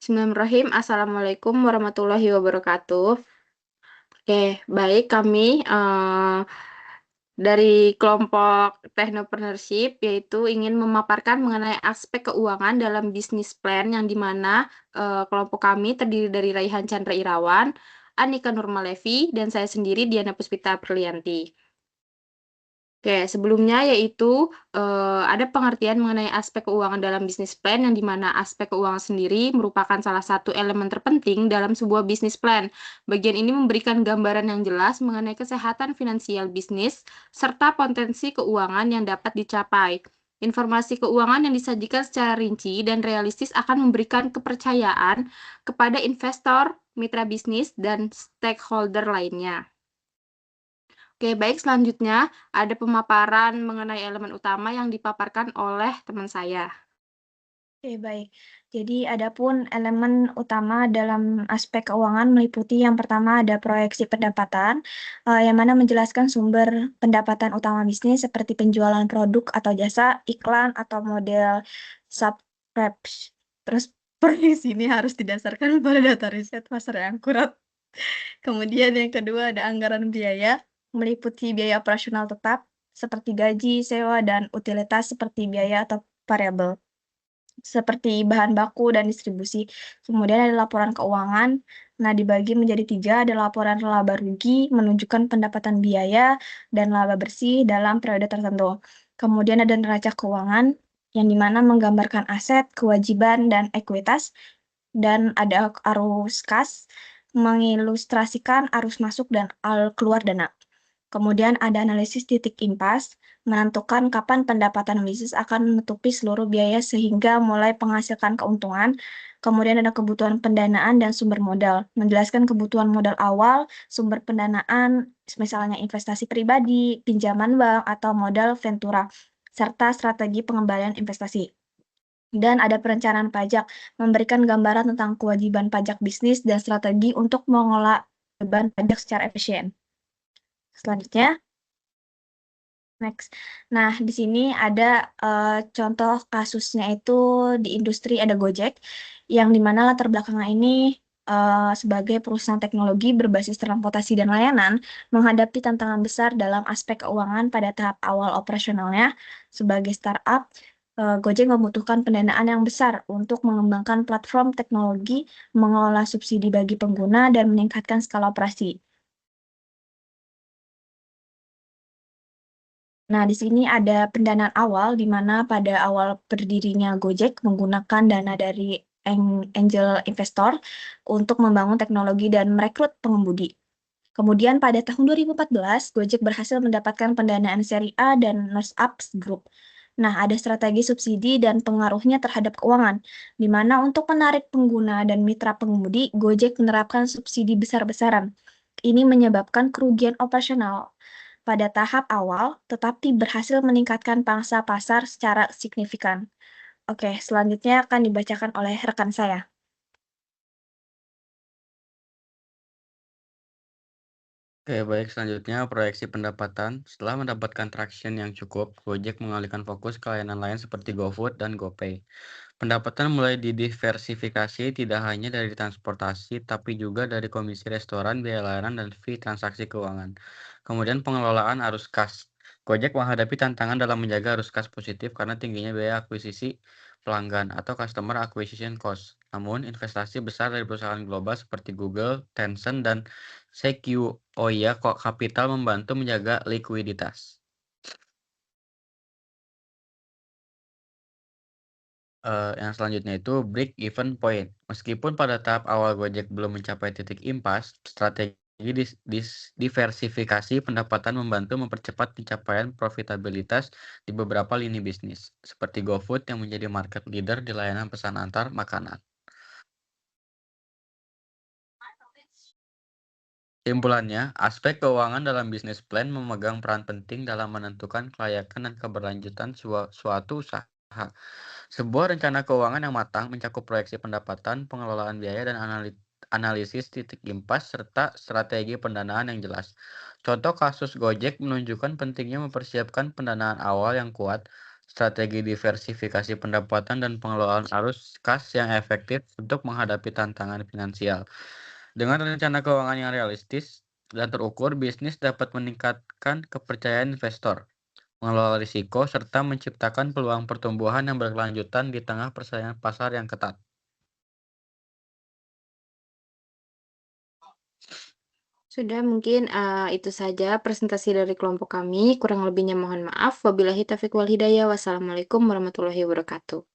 Bismillahirrahmanirrahim. Assalamualaikum warahmatullahi wabarakatuh. Oke, baik kami, dari kelompok Technopreneurship, yaitu ingin memaparkan mengenai aspek keuangan dalam bisnis plan yang di mana, kelompok kami terdiri dari Raihan Chandra Irawan, Anika Nurmalevi, dan saya sendiri Diana Puspita Perlianti. Oke, sebelumnya yaitu, ada pengertian mengenai aspek keuangan dalam bisnis plan yang di mana aspek keuangan sendiri merupakan salah satu elemen terpenting dalam sebuah bisnis plan. Bagian ini memberikan gambaran yang jelas mengenai kesehatan finansial bisnis serta potensi keuangan yang dapat dicapai. Informasi keuangan yang disajikan secara rinci dan realistis akan memberikan kepercayaan kepada investor, mitra bisnis, dan stakeholder lainnya. Oke, baik selanjutnya ada pemaparan mengenai elemen utama yang dipaparkan oleh teman saya. Oke, baik. Jadi, adapun elemen utama dalam aspek keuangan meliputi yang pertama ada proyeksi pendapatan, yang mana menjelaskan sumber pendapatan utama bisnis seperti penjualan produk atau jasa, iklan, atau model subscription. Terus, proyeksi ini harus didasarkan pada data riset pasar yang akurat. Kemudian yang kedua ada anggaran biaya, meliputi biaya operasional tetap seperti gaji, sewa, dan utilitas seperti biaya atau variabel seperti bahan baku dan distribusi. Kemudian ada laporan keuangan. Nah, dibagi menjadi 3, ada laporan laba rugi, menunjukkan pendapatan biaya, dan laba bersih dalam periode tertentu. Kemudian ada neraca keuangan, yang dimana menggambarkan aset, kewajiban, dan ekuitas. Dan ada arus kas, mengilustrasikan arus masuk dan keluar dana. Kemudian ada analisis titik impas, menentukan kapan pendapatan bisnis akan menutupi seluruh biaya sehingga mulai menghasilkan keuntungan. Kemudian ada kebutuhan pendanaan dan sumber modal, menjelaskan kebutuhan modal awal, sumber pendanaan, misalnya investasi pribadi, pinjaman bank, atau modal ventura, serta strategi pengembalian investasi. Dan ada perencanaan pajak, memberikan gambaran tentang kewajiban pajak bisnis dan strategi untuk mengelola beban pajak secara efisien. Selanjutnya, next. Nah, di sini ada contoh kasusnya itu di industri ada Gojek, yang dimana latar belakangnya ini sebagai perusahaan teknologi berbasis transportasi dan layanan menghadapi tantangan besar dalam aspek keuangan pada tahap awal operasionalnya. Sebagai startup, Gojek membutuhkan pendanaan yang besar untuk mengembangkan platform teknologi, mengelola subsidi bagi pengguna, dan meningkatkan skala operasi. Nah, di sini ada pendanaan awal, di mana pada awal berdirinya Gojek menggunakan dana dari angel investor untuk membangun teknologi dan merekrut pengemudi. Kemudian pada tahun 2014, Gojek berhasil mendapatkan pendanaan seri A dan Nurse Ups Group. Nah, ada strategi subsidi dan pengaruhnya terhadap keuangan, di mana untuk menarik pengguna dan mitra pengemudi, Gojek menerapkan subsidi besar-besaran. Ini menyebabkan kerugian operasional pada tahap awal, tetapi berhasil meningkatkan pangsa pasar secara signifikan. Oke, selanjutnya akan dibacakan oleh rekan saya. Oke, baik. Selanjutnya, proyeksi pendapatan. Setelah mendapatkan traction yang cukup, Gojek mengalihkan fokus ke layanan lain seperti GoFood dan GoPay. Pendapatan mulai didiversifikasi tidak hanya dari transportasi, tapi juga dari komisi restoran, biaya layanan, dan fee transaksi keuangan. Kemudian pengelolaan arus kas. Gojek menghadapi tantangan dalam menjaga arus kas positif karena tingginya biaya akuisisi pelanggan atau customer acquisition cost. Namun, investasi besar dari perusahaan global seperti Google, Tencent, dan Sequoia Capital membantu menjaga likuiditas. Yang selanjutnya itu break-even point. Meskipun pada tahap awal Gojek belum mencapai titik impas, strategi diversifikasi pendapatan membantu mempercepat pencapaian profitabilitas di beberapa lini bisnis, seperti GoFood yang menjadi market leader di layanan pesan antar makanan. Kesimpulannya, aspek keuangan dalam bisnis plan memegang peran penting dalam menentukan kelayakan dan keberlanjutan suatu usaha. Sebuah rencana keuangan yang matang mencakup proyeksi pendapatan, pengelolaan biaya, dan analisis titik impas, serta strategi pendanaan yang jelas. Contoh kasus Gojek menunjukkan pentingnya mempersiapkan pendanaan awal yang kuat strategi diversifikasi pendapatan, dan pengelolaan arus kas yang efektif untuk menghadapi tantangan finansial. Dengan rencana keuangan yang realistis dan terukur, bisnis dapat meningkatkan kepercayaan investor, mengelola risiko, serta menciptakan peluang pertumbuhan yang berkelanjutan di tengah persaingan pasar yang ketat. Sudah mungkin itu saja presentasi dari kelompok kami. Kurang lebihnya mohon maaf. Wabillahi taufiq wal hidayah. Wassalamualaikum warahmatullahi wabarakatuh.